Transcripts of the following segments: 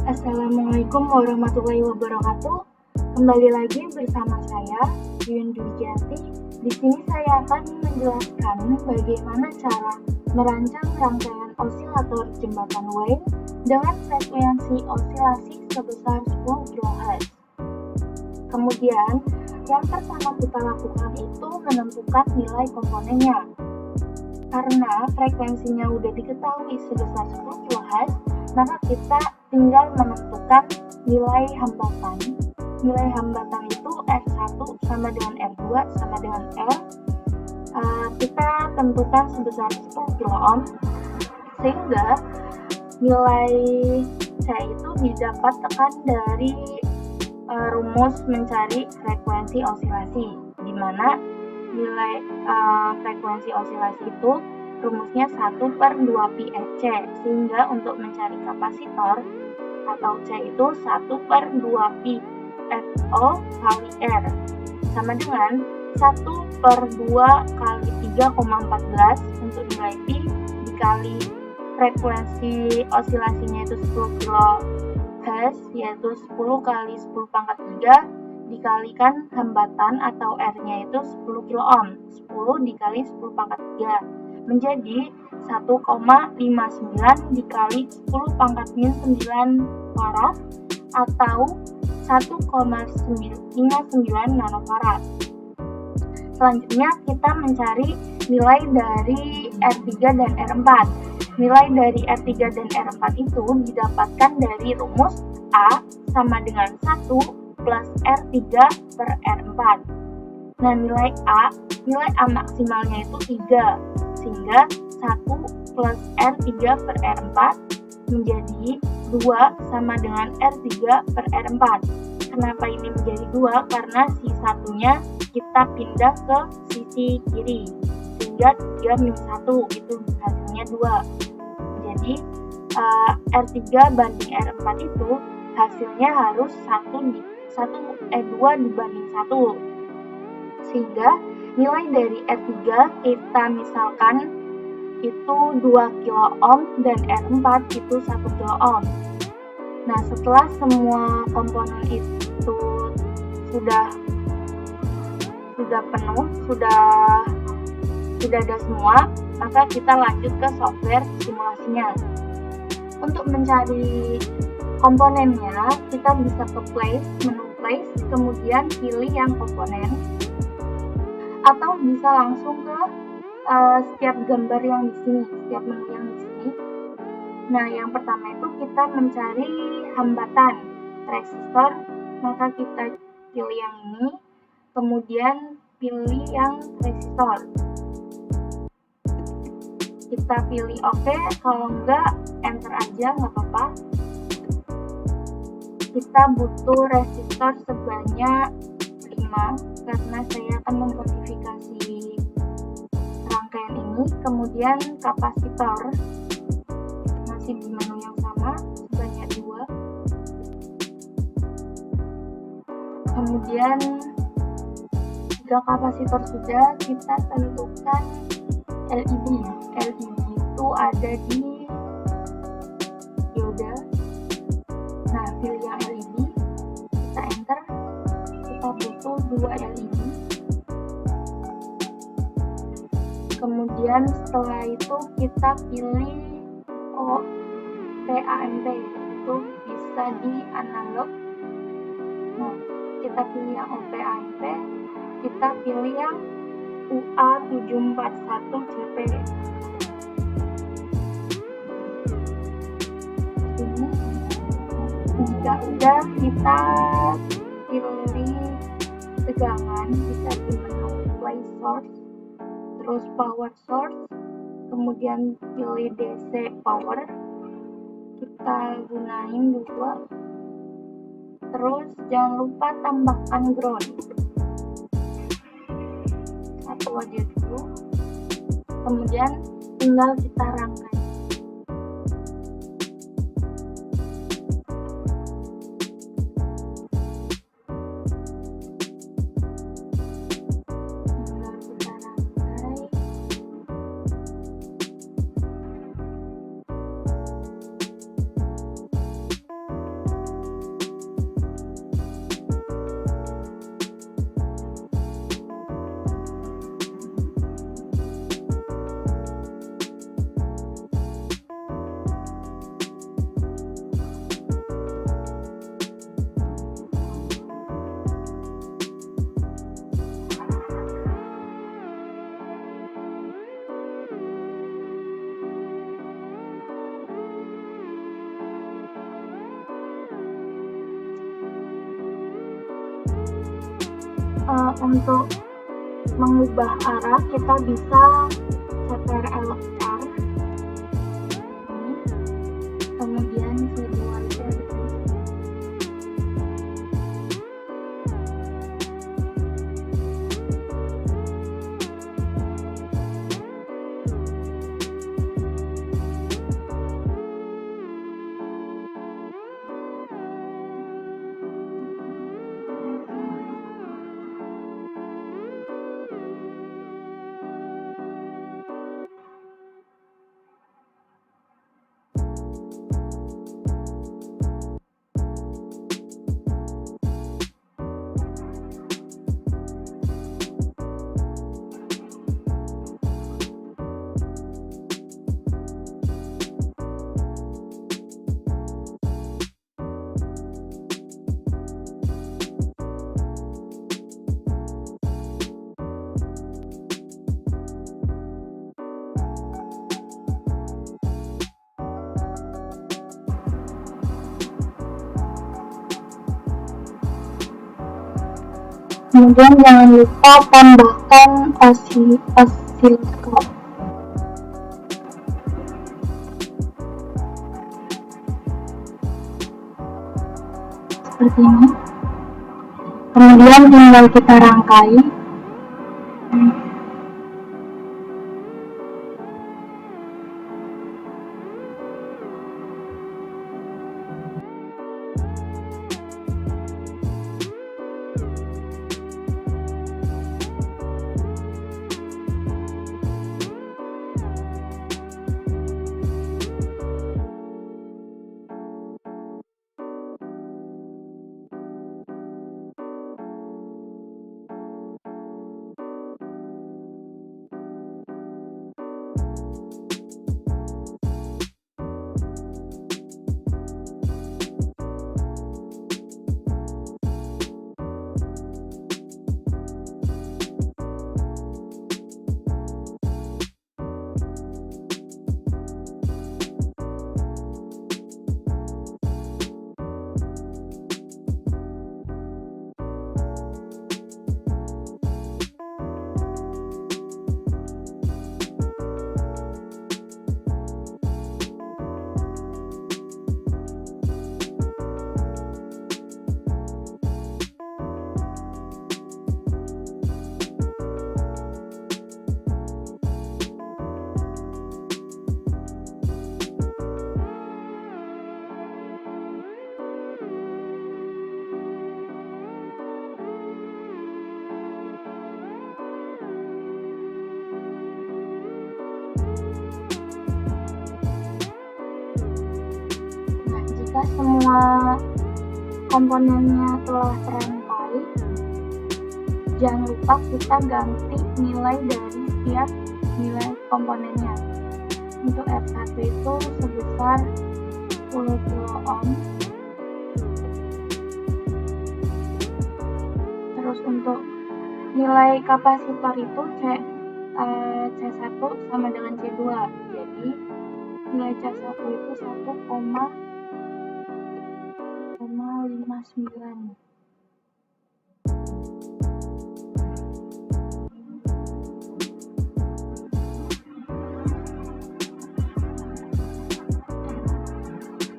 Assalamualaikum warahmatullahi wabarakatuh. Kembali lagi bersama saya, Yuyun Dwijati. Di sini saya akan menjelaskan bagaimana cara merancang rangkaian osilator jembatan Wien dengan frekuensi osilasi sebesar 10 kHz. Kemudian, yang pertama kita lakukan itu menentukan nilai komponennya. Karena frekuensinya udah diketahui sebesar 10 kHz, maka kita tinggal menentukan nilai hambatan. Nilai hambatan itu R1 sama dengan R2 sama dengan R. Kita tentukan sebesar 10 kilo sehingga nilai C itu didapatkan dari rumus mencari frekuensi osilasi, di mana nilai frekuensi osilasi itu rumusnya 1/2πfc, sehingga untuk mencari kapasitor atau C itu 1/2πfO kali R sama dengan 1/2 kali 3,14 untuk nilai Pi dikali frekuensi osilasinya itu 10 kHz, yaitu 10 kali 10 pangkat 3 dikalikan hambatan atau R-nya itu 10 kilo ohm. 10 dikali 10 pangkat 3 menjadi 1,59 dikali 10 pangkat min 9 farad atau 1,59 nanofarad. Selanjutnya kita mencari nilai dari R3 dan R4. Nilai dari R3 dan R4 itu didapatkan dari rumus A sama dengan 1 plus R3 per R4. Nah, nilai A maksimalnya itu 3, sehingga 1 plus R3 per R4 menjadi 2 sama dengan R3 per R4. Kenapa ini menjadi 2? Karena si satunya kita pindah ke sisi kiri, sehingga 3 min 1 itu hasilnya 2. Jadi R3 banding R4 itu hasilnya harus 2 dibanding 1, sehingga nilai dari R3 kita misalkan itu 2 kilo ohm dan R4 itu 1 kilo ohm. Nah, setelah semua komponen itu sudah penuh, sudah ada semua, maka kita lanjut ke software simulasinya. Untuk mencari komponennya, kita bisa ke menu place, kemudian pilih yang komponen, atau bisa langsung ke setiap gambar yang di sini, setiap menu yang di sini. Nah, yang pertama itu kita mencari hambatan resistor, maka kita pilih yang ini, kemudian pilih yang resistor. Kita pilih OK, kalau enggak enter aja, nggak apa-apa. Kita butuh resistor sebanyak 5 karena saya akan memodifikasi rangkaian ini. Kemudian kapasitor masih di menu yang sama sebanyak 2. Kemudian jika kapasitor sudah, kita tentukan LED. LED itu ada di dioda. Nah, pilih yang LED, kita enter. Kita butuh 2 LED. Kemudian setelah itu kita pilih PAMP, itu bisa di analog. Nah, kita pilih yang PAMP, kita pilih yang UA741CP. Ini jika udah, kita pilih tegangan, bisa di menu play source, terus power source, kemudian pilih DC power, kita gunain 2, terus jangan lupa tambahkan ground, 1 aja dulu, kemudian tinggal kita rangkai. Untuk mengubah arah kita bisa CTRL R, kemudian C2 itu ada di sini. Kemudian jangan lupa tambahkan osiloskop. Seperti ini. Kemudian tinggal kita rangkai. Jika semua komponennya telah terangkai, jangan lupa kita ganti nilai dari setiap nilai komponennya. Untuk R1 itu sebesar 10 kilo ohm. Terus untuk nilai kapasitor itu C1 sama dengan C2. Jadi nilai C1 itu 1,59.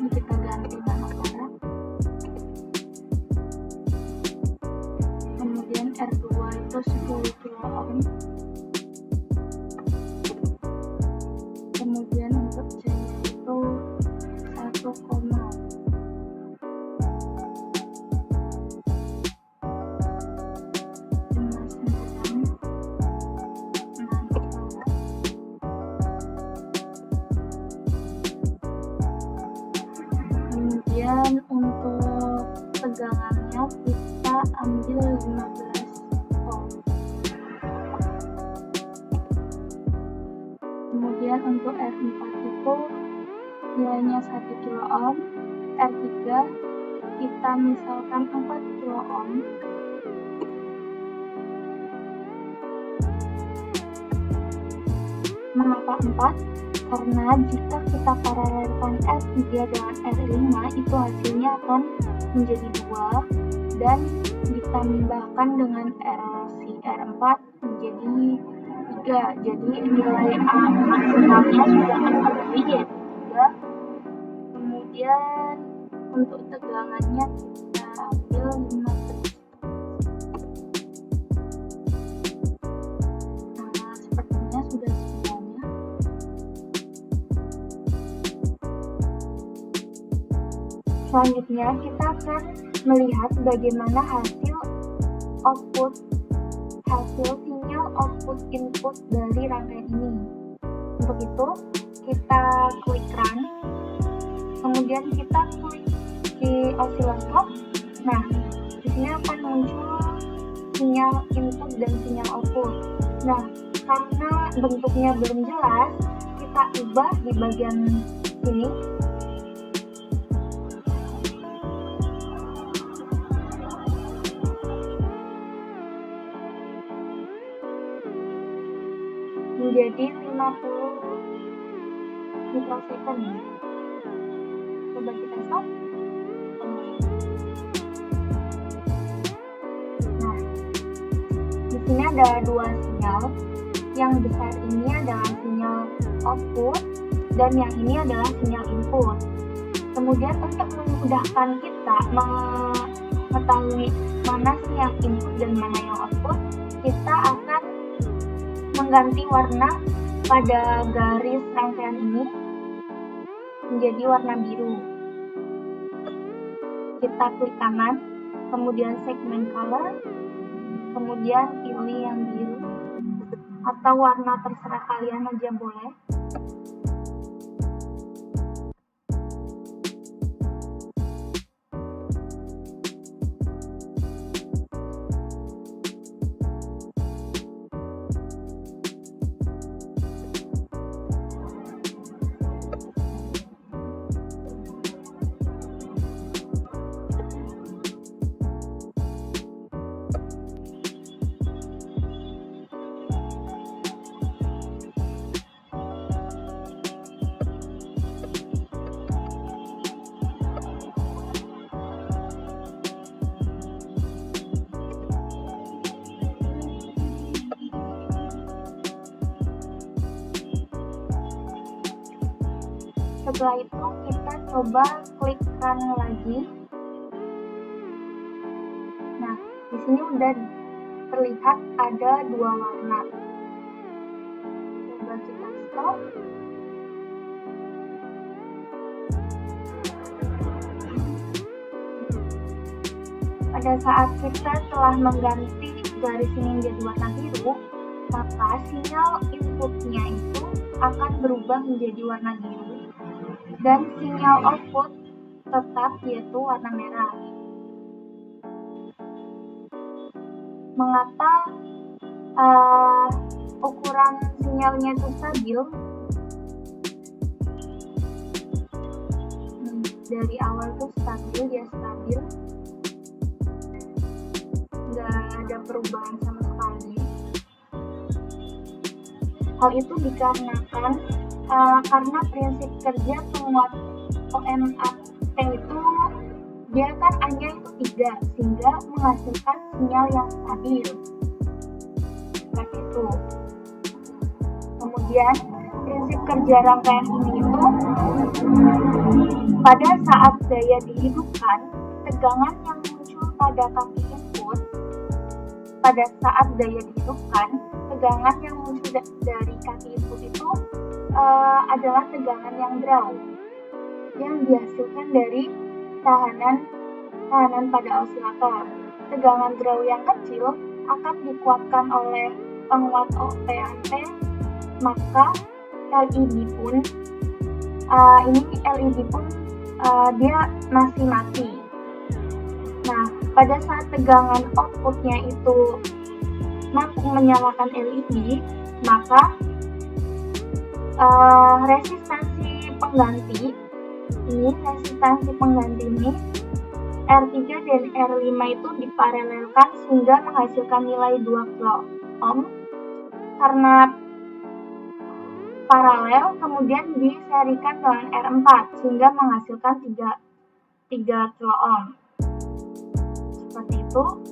Ini kita ganti manakala. Kemudian R2 itu 10 kilo ohm. Kemudian untuk C-nya itu 1,59. Kemudian untuk tegangannya kita ambil 15 volt. Kemudian untuk R4 itu nilainya 1 kilo ohm. R3 kita misalkan 4 kilo ohm. Mengapa 4? Karena jika kita paralelkan R3 dengan R5 itu hasilnya akan menjadi 2 dan ditambahkan dengan R4 menjadi 3. Jadi nilai A maksimalnya sudah kembali yaitu 3. Kemudian untuk tegangannya kita ambil 5. Nah, sepertinya sudah semuanya. Selanjutnya kita akan melihat bagaimana hasil sinyal output input dari rangkaian ini. Untuk itu kita klik run, kemudian kita klik di osiloskop. Nah, di sini akan muncul sinyal input dan sinyal output. Nah, karena bentuknya belum jelas, kita ubah di bagian sini. Menjadi 50 mikrosecond. Coba kita stop. Nah, di sini ada 2 sinyal. Yang besar ini adalah sinyal output dan yang ini adalah sinyal input. Kemudian untuk memudahkan kita mengetahui mana sinyal input dan mana yang output, kita akan mengganti warna pada garis rangkaian ini menjadi warna biru. Kita klik kanan, kemudian segment color, kemudian pilih yang biru atau warna terserah kalian aja boleh. Setelah itu kita coba klik run lagi. Nah, di sini udah terlihat ada 2 warna. Coba kita stop. Pada saat kita telah mengganti garis ini menjadi warna biru, maka sinyal inputnya itu akan berubah menjadi warna biru dan sinyal output tetap yaitu warna merah. Mengapa ukuran sinyalnya itu stabil? Dari awal tuh stabil, nggak ada perubahan sama sekali. Hal itu dikarenakan karena prinsip kerja penguat OMAP itu dia kan hanya itu 3 sehingga menghasilkan sinyal yang stabil seperti itu. Kemudian prinsip kerja rangkaian ini itu pada saat daya dihidupkan, tegangan yang muncul pada kaki input pada saat daya dihidupkan, tegangan yang muncul dari kaki input itu adalah tegangan yang draw yang dihasilkan dari tahanan pada osilator. Tegangan draw yang kecil akan dikuatkan oleh penguat OPAMP, maka LED pun dia masih mati. Nah, pada saat tegangan outputnya itu mampu menyalakan LED, maka resistansi pengganti ini R3 dan R5 itu diparalelkan sehingga menghasilkan nilai 2 kilo ohm. Karena paralel kemudian diserikan dengan R4 sehingga menghasilkan 3 kilo ohm. Seperti satu.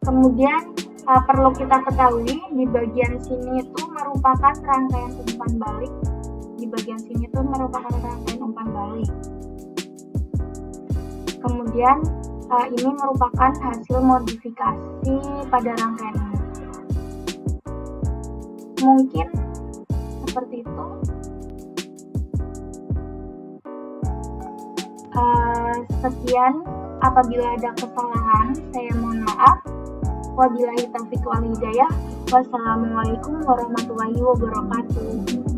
Kemudian perlu kita ketahui di bagian sini itu merupakan rangkaian umpan balik. Di bagian sini itu merupakan rangkaian umpan balik. Kemudian ini merupakan hasil modifikasi pada rangkaian ini. Mungkin seperti itu. Sekian, apabila ada kesalahan saya mohon maaf. Wabillahi taufiq wal hidayah. Wassalamualaikum warahmatullahi wabarakatuh.